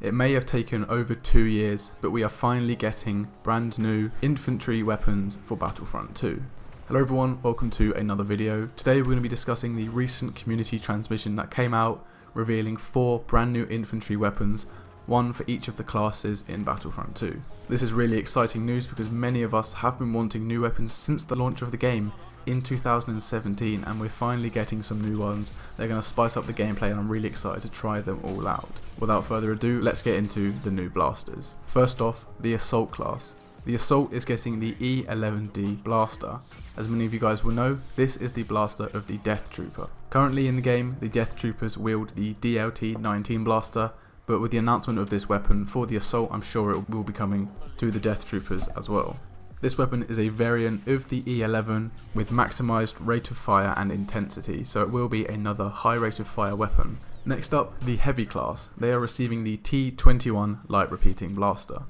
It may have taken over 2 years, but we are finally getting brand new infantry weapons for Battlefront 2. Hello everyone, welcome to another video. Today we're going to be discussing the recent community transmission that came out, revealing 4 brand new infantry weapons, one for each of the classes in Battlefront 2. This is really exciting news because many of us have been wanting new weapons since the launch of the game in 2017, and we're finally getting some new ones. They're going to spice up the gameplay and I'm really excited to try them all out. Without further ado, let's get into the new blasters. First off, the Assault class. The Assault is getting the E11D blaster. As many of you guys will know, this is the blaster of the Death Trooper. Currently in the game, the Death Troopers wield the DLT-19 blaster, but with the announcement of this weapon for the Assault, I'm sure it will be coming to the Death Troopers as well. This weapon is a variant of the E11 with maximised rate of fire and intensity, so it will be another high rate of fire weapon. Next up, the Heavy class. They are receiving the T21 light repeating blaster.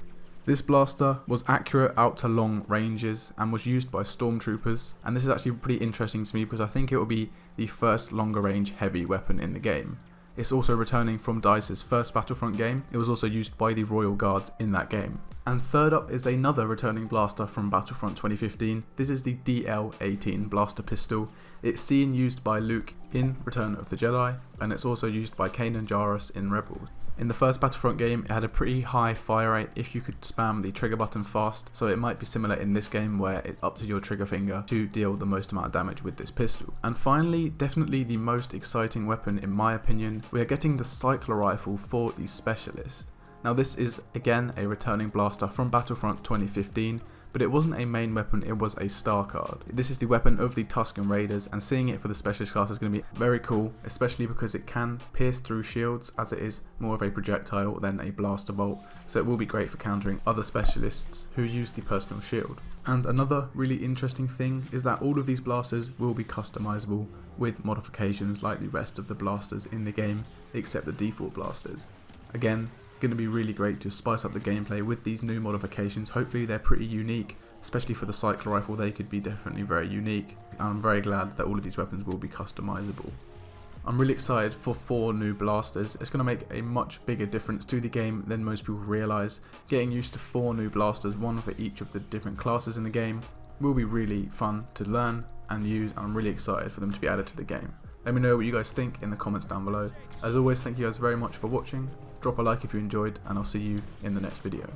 This blaster was accurate out to long ranges and was used by stormtroopers, and this is actually pretty interesting to me because I think it will be the first longer range heavy weapon in the game. It's also returning from DICE's first Battlefront game. It was also used by the Royal Guards in that game. And third up is another returning blaster from Battlefront 2015. This is the DL-18 blaster pistol. It's seen used by Luke in Return of the Jedi, and it's also used by Kanan Jarrus in Rebels. In the first Battlefront game, it had a pretty high fire rate if you could spam the trigger button fast, so it might be similar in this game where it's up to your trigger finger to deal the most amount of damage with this pistol. And finally, definitely the most exciting weapon in my opinion, we are getting the Cycler Rifle for the Specialist. Now this is again a returning blaster from Battlefront 2015, but it wasn't a main weapon, it was a star card. This is the weapon of the Tusken Raiders, and seeing it for the Specialist class is going to be very cool, especially because it can pierce through shields as it is more of a projectile than a blaster bolt, so it will be great for countering other specialists who use the personal shield. And another really interesting thing is that all of these blasters will be customizable with modifications like the rest of the blasters in the game, except the default blasters. Again, going to be really great to spice up the gameplay with these new modifications. Hopefully they're pretty unique, especially for the Cycler Rifle. They could be definitely very unique, and I'm very glad that all of these weapons will be customizable. I'm really excited for 4 new blasters. It's going to make a much bigger difference to the game than most people realise. Getting used to 4 new blasters, one for each of the different classes in the game, will be really fun to learn and use, and I'm really excited for them to be added to the game. Let me know what you guys think in the comments down below. As always, thank you guys very much for watching. Drop a like if you enjoyed, and I'll see you in the next video.